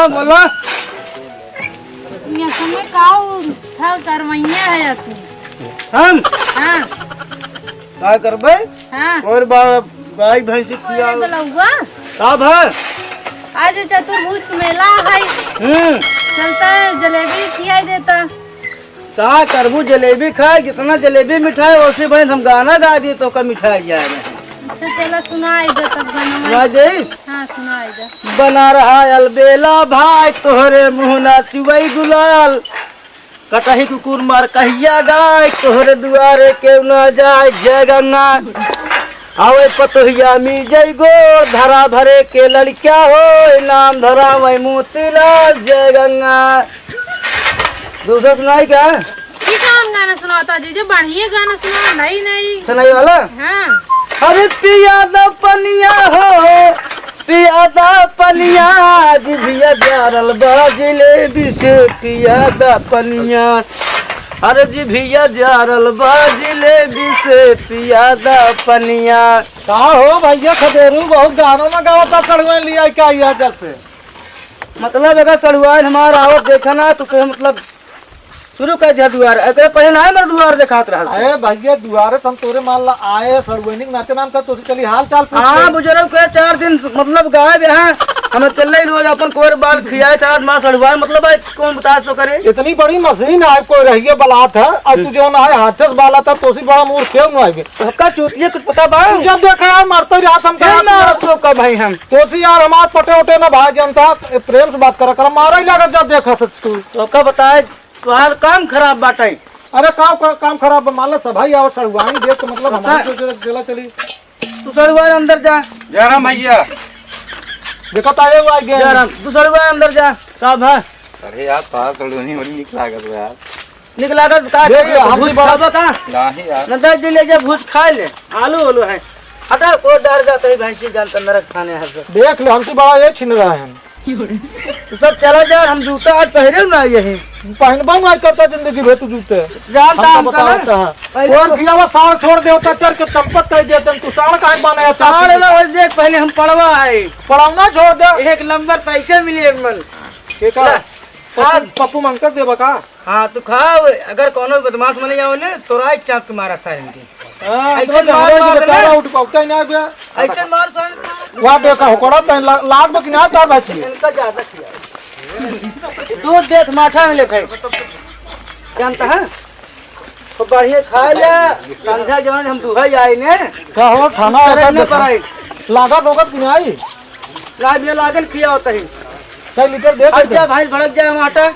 हाँ बोलो। ये समय काऊ था करवैया है तू। हम हाँ क्या करबे? हाँ और गाय भैंस खिया बोलौआ कब है? आज चतुर्भुज का मेला है। चलता है जलेबी खिलाई देता। क्या करबू? जलेबी खाए, जितना जलेबी मिठाई वैसे भाई हम गाना गा दिए तो का मिठाई जाए। अच्छा चलो सुनाई दे तब सुना बनवा। दे। हाँ सुनाई दे। बना रहा अलबेला भाई तोहरे मुहना चुवई गुलाल, कटही कुकुर मार कहिया गाय तोहरे दुआरे के न जाए। जय गंगा आवे पतोहिया मी जय गो धरा भरे के लड़किया हो नाम धरा वही मोतीलाल। जय गंगा। दूसरा सुनाई क्या? की कौन गाना सुनाता जी? जो बढ़िया गाना सुना नहीं नहीं। सुनाई वाला? हाँ अरे पिया दा पनिया हो, पिया दा पनिया जिभिया जारल बा जिलेबी से पिया दा पनिया। अरे जिभिया जारल बा जिलेबी से पिया दा पनिया। का हो भैया खदेरू बहुत गानों में गावता चढ़वे लिया क्या यह जब से? मतलब अगर चढ़ुआल हमारा आवत देखा ना तो फिर मतलब शुरू कर दिया दुआर। अगर पहले ना मेरे दुआर दिखात रहा। अरे भैया दुआरे तुम तोरे मान ला आए सरवैनिक नाते नाम का तो चली हाल चाल पूछ हाँ ले। बुजुर्ग के 4 दिन मतलब गायब है। हमें चल रही रोज अपन कोर बाल खियाए 4 मास चढ़ुआल मतलब कौन बता तो करे। इतनी बड़ी मशीन है कोई रही बलात है और तू जो ना है हाथ से बाला था तो बड़ा मूर्ख क्यों ना आएगी? सबका चूतिया कुछ पता बा? जब देखा यार मारते रात हम तो का भाई हम तो यार हमार पटे उटे ना भाई जनता प्रेम से बात कर मारा ही लगा जब देखा तू तो का बताए तुम्हारा काम खराब बाटे। अरे काम खराब मान लो सभाई आओ चढ़वाई देख तो मतलब हमारे जिला चली तू चढ़ुआल अंदर जा। जयराम भैया देखो तो आए हुआ जयराम तू चढ़ुआल अंदर जा। का भा अरे यार सास सड़ोनी बड़ी निक लागत है यार। निकला कर का भूज खाबा का नहीं यार न दे दिले जे भूज खा ले। आलू है हटा को डर जाता है भैंसी जानता नरक खाने है सब। देख ले हमसे बड़ा ये छिन रहा है तो सब चला जा। हम जूता आज पहने ना यही पहनबा ना करता जिंदगी भर तू जूते जानता हम बताता है और गिरावा साल छोड़ दे होता चल के चंपत कह देते तू साल काहे बनाया साढ़े ना हो देख पहले हम पढ़वा है पढ़ावना छोड़ दे 1 नंबर पैसे मिले मन के का पप्पू मंगकर देबा का? हाँ तू खा। अगर कोनो बदमाश मने जाओ ने तोरा चाप के मारा सारे इनकी ऐसे मार बेचारा उठ पाउता ना गया ऐसे मार तो वा बेका होकड़ा तन लाग बक ना तार बाची इनका ज्यादा किया। दूध देख माठा में लेखे जानता है तो बढ़िया खा ले। संध्या जवान हम दुहाई आए ने का हो खाना करने पर आई लागत होगत नहीं आई लाज में लागन किया होता है। 6 लीटर दे अच्छा भाई भड़क जाए माठा।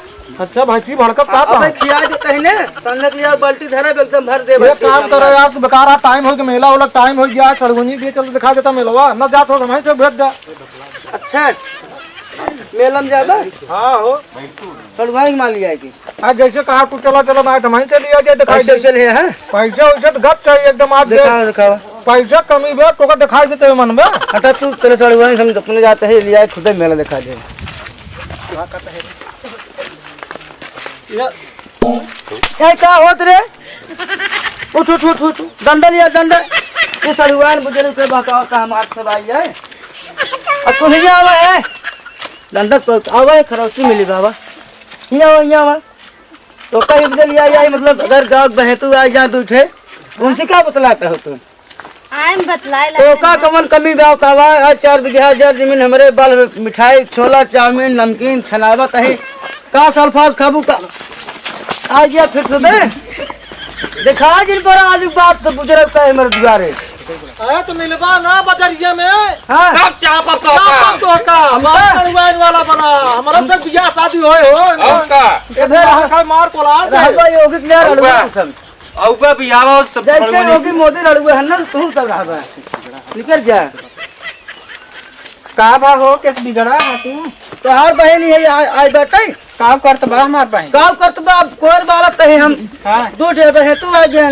अच्छा भाई की भड़कत का अब खिया देते हैं ने संध्या के लिए बाल्टी धरा एकदम भर दे। एक काम करो यार तू बेकार टाइम हो गया मेला वाला टाइम हो गया सड़गुनी के चल दिखा देता मेलवा न जात हो समय से भेज जा। अच्छा मेलम जाबा। हां हो चढ़वाई मान लिया की आज जैसे कहा तू चला चला ना समय से लिया जे दिखाई पैसे चले हैं। पैसा वैसे गप चाहिए एकदम आज दिखाओ दिखाओ पैसा कमी बे तो का दिखाई देते मन में हटा तू तेरे चढ़वाई हम अपने जाते हैं लिया खुद ही मेला दिखा दे। ये क्या होत रे? उठ उठ उठ उठ डंडा लिया डंडा। ये चढ़वाई बुजुर्ग के बहकाव का हमार सब आई है। अब तू ही आवा है डंडा तो आवा खरौची मिली बाबा यहाँ आवा तो कहीं बदल लिया मतलब अगर गाँव बहे तू आ जा तू उठे उनसे क्या बतलाता हो तू? आइम बतलाए तो का कमन कमी ब्याह कावा आज 4 बीघा जमीन हमरे बाल मिठाई छोला चाउमीन नमकीन छनावत है का सल्फाज खाबू का आ गया फिर सुबह दिखा जिन पर आज बात तो बुजुर्ग का है मेरे दुआरे। अरे तो मिलवा ना बजरिया में हां कब चाप अब तो का हमारा चढ़वाई वाला बना हमारा से बियाह शादी होए हो का ये फिर खा मार कोला रहबा योगी के लड़वा सब औबा बियाह सब जैसे योगी मोदी लड़वा है ना तू सब रहबा निकल जा। का बा हो केस बिगड़ा है तू तो हर बहन है आज बैठे काम करत बा हमार बहन गाँव करतबा कोर बालत है हम हां दूध है तू आ गए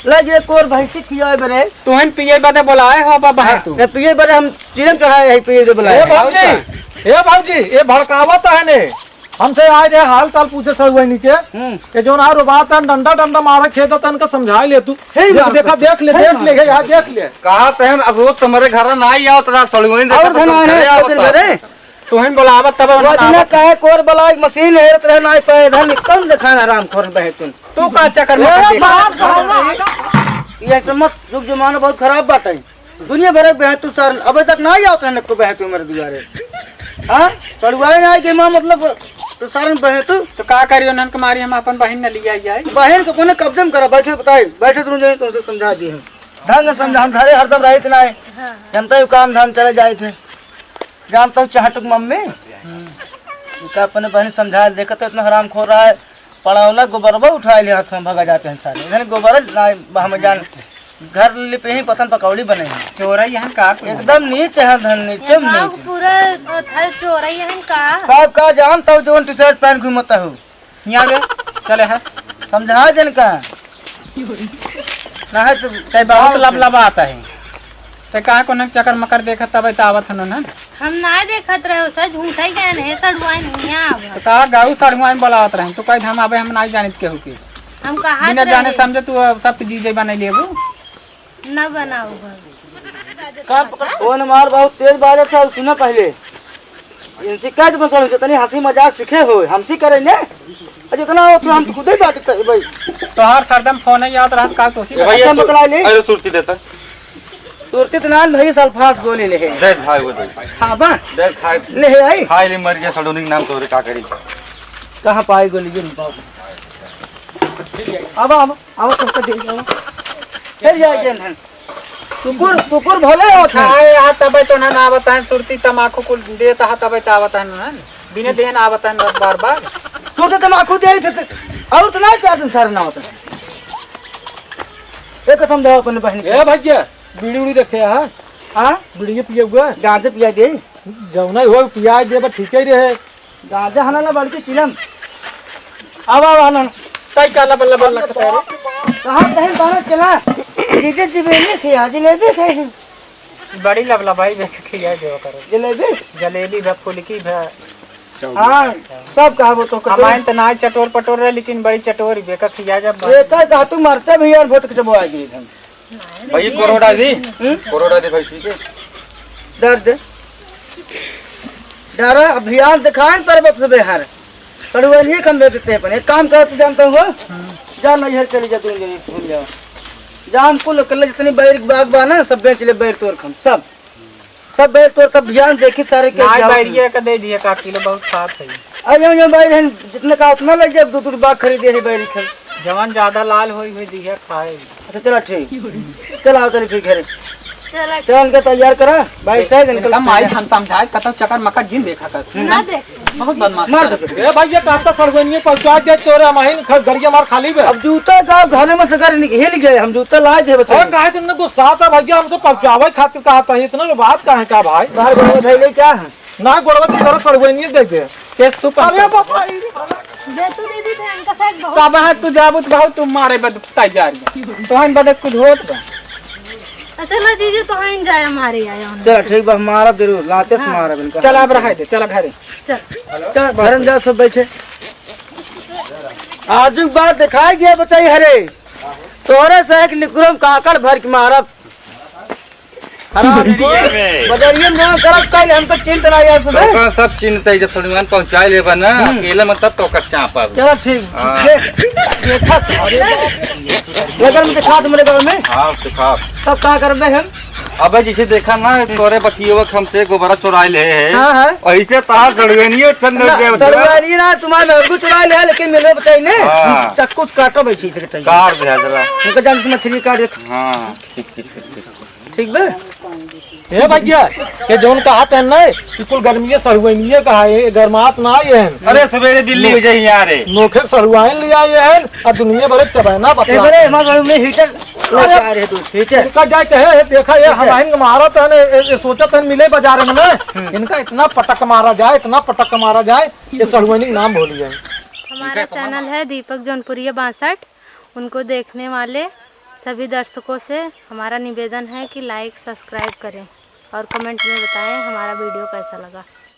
लगे कोर भैंसी खिया बरे तू हम पिए बदे बुलाए हो बाबा है तू पिए बरे हम चिरम चढ़ाए है पिए बुलाए। ए भाऊजी ये भड़कावत है ने हमसे आए थे हाल चाल पूछे सगवैनी के जो ना बात है डंडा डंडा मारा खेत तन का समझा ले तू देखा देख ले यार देख ले कहा तहन अब रोज तुम्हारे घर ना आई आओ तरा सड़गोनी और धना है तू हम बोलावत तब वजना काहे कोर बलाई मशीन हेरत रहे ना पे इधर कौन दिखाना आराम खोर बहे तू का चक्कर में ये समझ युग जमाना बहुत खराब बात है दुनिया भर बहे तू सर अबे तक ना आवत रहने को बहे तू मेरे दुआरे हां चलवाए ना के मां मतलब तो सारन बहे तू का करियो नन कुमारी हम अपन बहन न लिया जाए बहन को कोने कब्जे में करा बैठे बताए बैठे तू जो तुमसे समझा दी हम ढंग से समझा हम थारे हरदम रहित ना है जनता काम धाम चले जाए थे जानता हूँ चाहतुक मम्मी का अपने बहन समझा देखा तो इतना हराम खो रहा है पड़ावला गोबरबा उठा लिया हाथ में भगा जाते हैं सारे इधर गोबर हम जान घर लिपे ही पतन पकौड़ी बने हैं चोरई यहाँ का एकदम नीचे है धन नीचे नीचे पूरा था चोरई है का सब का जानता हूँ जो टी शर्ट पहन घूमता हूँ यहाँ पे चले है समझा जन का ना है तो कई बहुत लबलबा आता है ते का को न चक्कर मकर देखा तब आवत हन ना हम ना देखत रहे सर झूठा ही कहन है सड़वाई नहीं आव तो का गाऊ सड़ुआ में बोलावत रहे तो कह हम आबे हम नहीं जानित केहू के हम कहा बिना जाने समझे तू सब चीजें बना लेबू न बनाऊ फोन मार बहुत तेज बाजे था सुना पहले इनसे क्या जब सड़ तनी हंसी मजाक सीखे हो हमसे करे ने जितना हो तो हम खुद ही बात कर भाई तो हर हरदम फोन ही याद रहत का तोसी अच्छा बतला ले अरे सुरती देता तुरती तनान भाई सल्फास गोली ले है दे भाई वो दे हां बा दे खाए ले आई खाए ले मर गया सड़ोनी के नाम तोरे का करी कहां पाई गोली गिन पाओ अब तो दे जाओ फिर जाए जन है टुकुर भले होत है हाय आ तब तो ना आवत है सुरती तमाकू कुल देता तब तो आवत है ना बिना देहन आवत है बार बार तू तो तमाकू दे थे और तो ना चाहत सर ना होता एक समझाओ अपन बहन ए भैया बीड़ी उड़ी रखे हां बीड़ी पिए हुआ गांजे पिया दे जौना हो पिया दे बस ठीक ही रहे गांजे हनाला बड़की चिलम आवा हनन कई काला बल्ला बल्ला करता रे कहां कहीं बाहर चला जीजे जिबेली खिया जलेबी खाई बड़ी लबला भाई देख खिया देव करो जलेबी जलेबी भा फुलकी भा हां सब कहा वो तो हमारे तो ना चटोर पटोर रहे लेकिन बड़ी चटोर बेका खिया जब एक का तू मरचा भी और वोट के जब आ गई हम भाई कोरोड़ा दी कोरोड़ा दे भाई के दर्द डरा अभियान दिखाएं पर वक्त से बिहार सड़ुआलिए कम देते हैं एक काम कर तू जानता हूँ जा नजर चली जा तू भूल जाओ जाम कुल कल जितनी बैर बाग बाना सब बेच ले बैर तोड़ खम सब बैर तोड़ तब ध्यान देखी सारे के बैरिए का दे दिए का किलो बहुत साथ है आ जाओ बैर जितने का उतना लग जाए दो बाग खरीदे है बैर खल जवान ज्यादा लाल होई हुई दिया खाए अच्छा चला ठीक चल आओ चल फिर घरे चला चल के तैयार करा भाई साहब इनका हम आई हम समझाए कतौ चक्कर मकर जिन देखा कर ना देख बहुत बदमाश मार दो ए भाई ये काटा सड़गोनी पहुंचा दे तोरे माहिन गरिया मार खाली बे अब जूता का घाने में से कर हिल गए हम जूता लाए थे बच्चे और काहे तुमने गुस्सा था भैया हमसे पहुंचावे खातिर कहा था इतना बात काहे का भाई बाहर गोड़ धैले क्या है ना गोड़वा की तरह सड़गोनी दे दे केस तू अरे बाबा दे तू दीदी थे इनका शायद बहुत का बात तू जाबुत बहुत तुम मारे बद तैयार तो हम बद कुछ होत बा चलो जीजी तो हैं जाए हमारे आए चल ठीक बा मारा जरूर लाते से मारा इनका चल अब रह दे चल घरे चल चल भरन जा सब बैठे आजू बात दिखाई गया बचाई हरे तोरे से एक निकुरम काकड़ भर के मारा बदरिये में करब कल हमको चिंता ना यार सुबह तो सब चिन्हते जब सड़ुआन पहुंचाए ले बना अकेले मतलब तो कर चापा चलो ठीक देखा लगन में दिखा तुम्हारे घर में हां तो खा तब क्या करबे हम अबे जैसे देखा ना तोरे बचियो हमसे गोबरा चुराए ले है हां हां ऐसे तार सड़ुआनियो चंद दे सड़वारी ना तुम्हारे मेरे चुरा ले लेकिन मेरे बताई ने हाँ। चक्कू से काटो बैठी से चाहिए कार दे जरा उनका जान से मछली काट दे हां ठीक ठीक बे ए भैया ये जोन कहा है ना बिल्कुल गर्मी सड़गोनी का है गरमात ना आए हैं अरे सवेरे दिल्ली हो जाए यार नोखे सड़ुआइन ले आए हैं और दुनिया भर चबैना बता अरे हमारे में हीटर लेके आ रहे तू हीटर इनका जाए कहे देखा ये हमारे मारा था ने सोचा था मिले बाजार में ना इनका इतना पटक मारा जाए ये सड़ुआनी नाम भूल जाए हमारा चैनल है दीपक जौनपुरिया 62 उनको देखने वाले सभी दर्शकों से हमारा निवेदन है कि लाइक सब्सक्राइब करें और कमेंट में बताएं हमारा वीडियो कैसा लगा।